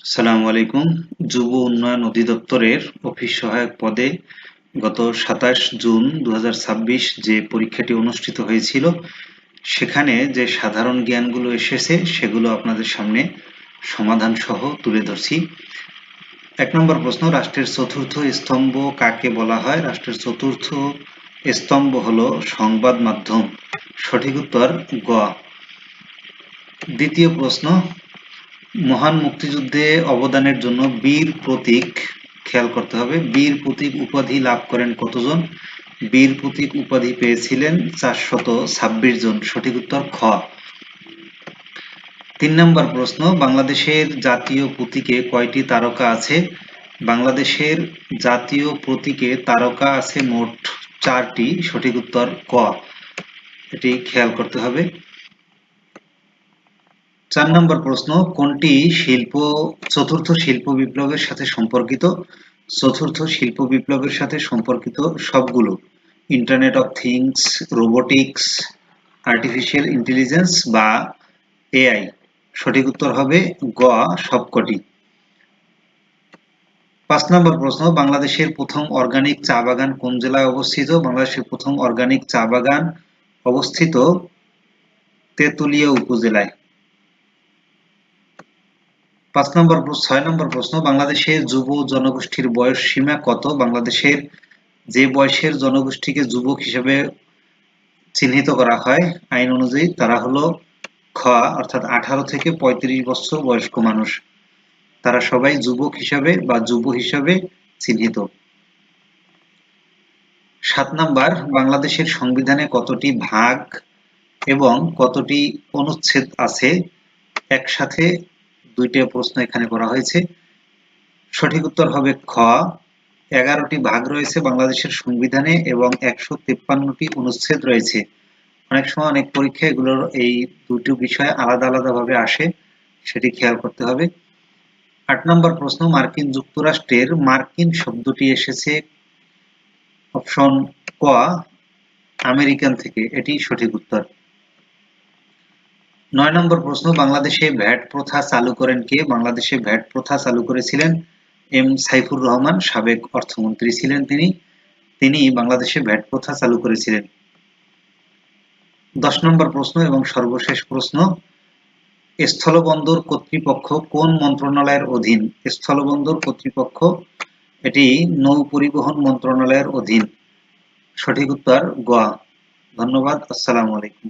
আসসালামু আলাইকুম। যুব উন্নয়ন অধিদপ্তরের অফিস সহায়ক পদে গত ২৭ জুন ২০২৬ যে পরীক্ষাটি অনুষ্ঠিত হয়েছিল, সেখানে যে সাধারণ জ্ঞানগুলো এসেছে সেগুলো আপনাদের সামনে সমাধান সহ তুলে ধরছি। ১ নম্বর প্রশ্ন, রাষ্ট্রের চতুর্থ স্তম্ভ কাকে বলা হয়? রাষ্ট্রের চতুর্থ স্তম্ভ হলো সংবাদ মাধ্যম। সঠিক উত্তর গ। দ্বিতীয় প্রশ্ন, মহান মুক্তিযুদ্ধে অবদানের জন্য বীর প্রতীক, খেয়াল করতে হবে, বীর প্রতীক উপাধি লাভ করেন কতজন? বীর প্রতীক উপাধি পেয়েছিলেন ৪২৬ জন। সঠিক উত্তর খ। ৩ নম্বর প্রশ্ন, বাংলাদেশের জাতীয় প্রতীকে কয়টি তারকা আছে? বাংলাদেশের জাতীয় প্রতীকে তারকা আছে মোট ৪টি। সঠিক উত্তর ক, এটি খেয়াল করতে হবে। ৪ নম্বর প্রশ্ন, কোনটি চতুর্থ শিল্প বিপ্লবের সাথে সম্পর্কিত? চতুর্থ শিল্প বিপ্লবের সাথে সম্পর্কিত সবগুলো, internet of things, robotics, artificial intelligence বা এআই। সঠিক উত্তর হবে গ, সবকটি। ৫ নম্বর প্রশ্ন, বাংলাদেশের প্রথম অর্গানিক চা বাগান কোন জেলায় অবস্থিত? বাংলাদেশের প্রথম অর্গানিক চা বাগান অবস্থিত তেঁতুলিয়া উপজেলায়। ৬ নম্বর প্রশ্ন, বাংলাদেশের যুব জনগোষ্ঠীর বয়স সীমা কত? বাংলাদেশের যে বয়সের জনগোষ্ঠীকে যুবক হিসেবে চিহ্নিত করা হয় আইন অনুযায়ী, তারা হলো খ, অর্থাৎ ১৮ থেকে ৩৫ বছর বয়স্ক মানুষ। তারা সবাই যুবক হিসাবে বা যুব হিসাবে চিহ্নিত। ৭ নাম্বার, বাংলাদেশের সংবিধানে কতটি ভাগ এবং কতটি অনুচ্ছেদ আছে? একসাথে দুইটা প্রশ্ন এখানে করা হয়েছে। সঠিক উত্তর হবে খ, ১১টি ভাগ রয়েছে বাংলাদেশের সংবিধানে এবং ১৫৩টি অনুচ্ছেদ রয়েছে। অনেক সময় অনেক পরীক্ষায় এগুলোর এই দুটো বিষয় আলাদা আলাদাভাবে আসে, সেটি খেয়াল করতে হবে। ৮ নম্বর প্রশ্ন, মার্কিন যুক্তরাষ্ট্রের মার্কিন শব্দটি এসেছে অপশন ক, আমেরিকান থেকে। এটি সঠিক উত্তর। ৯ নম্বর প্রশ্ন, বাংলাদেশে ভ্যাট প্রথা চালু করেন কে? বাংলাদেশে ভ্যাট প্রথা চালু করেছিলেন এম সাইফুর রহমান, সাবেক অর্থমন্ত্রী ছিলেন তিনি বাংলাদেশে ভ্যাট প্রথা চালু করেছিলেন। ১০ নম্বর প্রশ্ন এবং সর্বশেষ প্রশ্ন, স্থলবন্দর কর্তৃপক্ষ কোন মন্ত্রণালয়ের অধীন? স্থলবন্দর কর্তৃপক্ষ এটি নৌ পরিবহন মন্ত্রণালয়ের অধীন। সঠিক উত্তর গ। ধন্যবাদ। আসসালামু আলাইকুম।